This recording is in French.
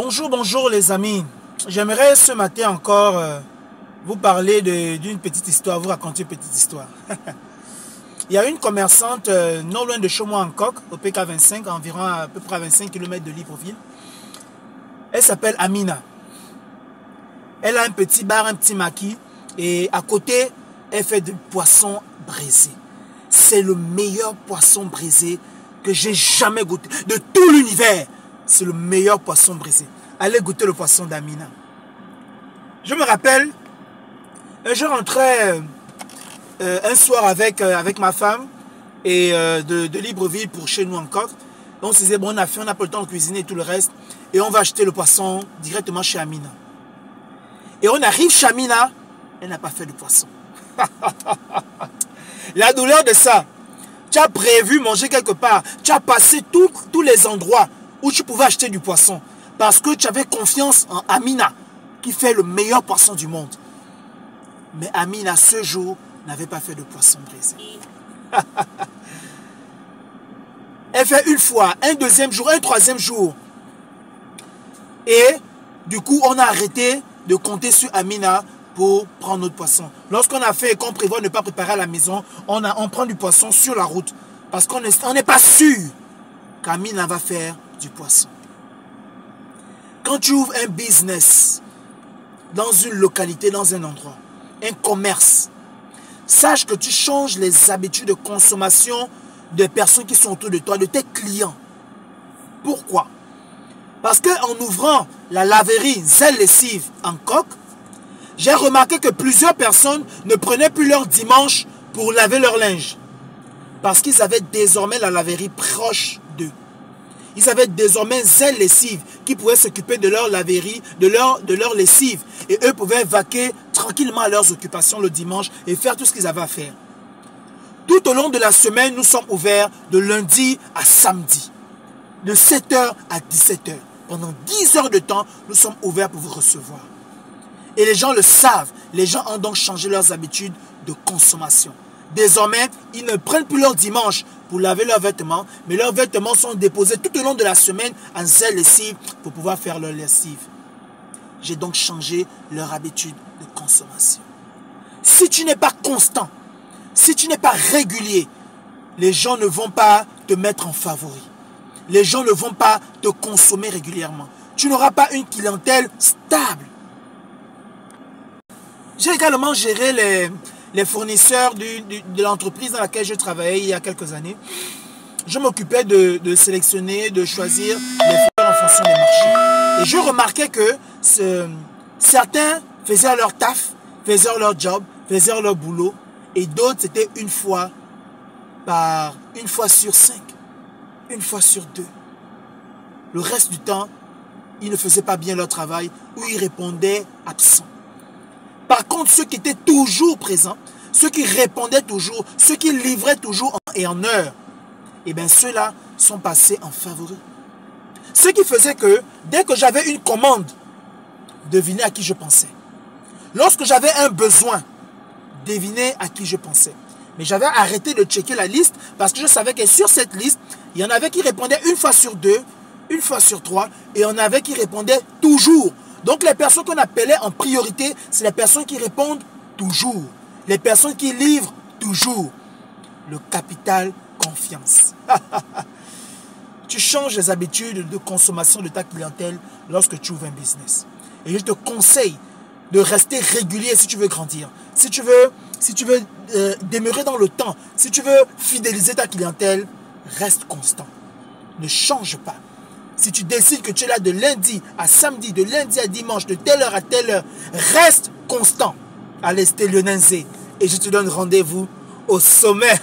Bonjour les amis. J'aimerais ce matin encore vous parler d'une petite histoire, vous raconter une petite histoire. Il y a une commerçante non loin de chez moi en Coq, au PK25, environ à peu près à 25 km de Libreville. Elle s'appelle Amina. Elle a un petit bar, un petit maquis, et à côté, elle fait du poisson braisé. C'est le meilleur poisson braisé que j'ai jamais goûté. De tout l'univers, c'est le meilleur poisson braisé. Allez goûter le poisson d'Amina. Je me rappelle, je rentrais un soir avec ma femme et de Libreville pour chez nous en Coq. On se disait, bon, on n'a pas le temps de cuisiner et tout le reste. Et on va acheter le poisson directement chez Amina. Et on arrive chez Amina, elle n'a pas fait de poisson. La douleur de ça. Tu as prévu manger quelque part. Tu as passé tous les endroits où tu pouvais acheter du poisson. Parce que tu avais confiance en Amina, qui fait le meilleur poisson du monde. Mais Amina, ce jour, n'avait pas fait de poisson braisé. Elle fait une fois, un deuxième jour, un troisième jour. Et du coup, on a arrêté de compter sur Amina pour prendre notre poisson. Lorsqu'on a fait et qu'on prévoit ne pas préparer à la maison, on prend du poisson sur la route. Parce qu'on n'est pas sûr qu'Amina va faire du poisson. Quand tu ouvres un business dans une localité, dans un endroit, un commerce, sache que tu changes les habitudes de consommation des personnes qui sont autour de toi, de tes clients. Pourquoi? Parce qu'en ouvrant la laverie Zelle Lessive en Coq, j'ai remarqué que plusieurs personnes ne prenaient plus leur dimanche pour laver leur linge. Parce qu'ils avaient désormais la laverie proche d'eux. Ils avaient désormais Zelle Lessive qui pouvaient s'occuper de leur laverie, de leur lessive. Et eux pouvaient vaquer tranquillement à leurs occupations le dimanche et faire tout ce qu'ils avaient à faire. Tout au long de la semaine, nous sommes ouverts de lundi à samedi. De 7h à 17h. Pendant 10 heures de temps, nous sommes ouverts pour vous recevoir. Et les gens le savent. Les gens ont donc changé leurs habitudes de consommation. Désormais, ils ne prennent plus leur dimanche pour laver leurs vêtements, mais leurs vêtements sont déposés tout au long de la semaine en Zelle Lessive pour pouvoir faire leur lessive. J'ai donc changé leur habitude de consommation. Si tu n'es pas constant, si tu n'es pas régulier, les gens ne vont pas te mettre en favori. Les gens ne vont pas te consommer régulièrement. Tu n'auras pas une clientèle stable. J'ai également géré les fournisseurs de l'entreprise dans laquelle je travaillais il y a quelques années. Je m'occupais de sélectionner, de choisir les fleurs en fonction des marchés. Et je remarquais que certains faisaient leur taf, faisaient leur job, faisaient leur boulot. Et d'autres, c'était une fois sur 5, une fois sur 2. Le reste du temps, ils ne faisaient pas bien leur travail ou ils répondaient absents. Par contre, ceux qui étaient toujours présents, ceux qui répondaient toujours, ceux qui livraient toujours et en heure, eh bien ceux-là sont passés en favoris. Ce qui faisait que dès que j'avais une commande, devinez à qui je pensais. Lorsque j'avais un besoin, devinez à qui je pensais. Mais j'avais arrêté de checker la liste parce que je savais que sur cette liste, il y en avait qui répondaient une fois sur 2, une fois sur 3, et il y en avait qui répondaient toujours. Donc les personnes qu'on appelait en priorité, c'est les personnes qui répondent toujours. Les personnes qui livrent toujours. Le capital confiance. Tu changes les habitudes de consommation de ta clientèle lorsque tu ouvres un business. Et je te conseille de rester régulier si tu veux grandir. Si tu veux demeurer dans le temps, si tu veux fidéliser ta clientèle, reste constant. Ne change pas. Si tu décides que tu es là de lundi à samedi, de lundi à dimanche, de telle heure à telle heure, reste constant. Allez, c'était Lionel Z. Et je te donne rendez-vous au sommet.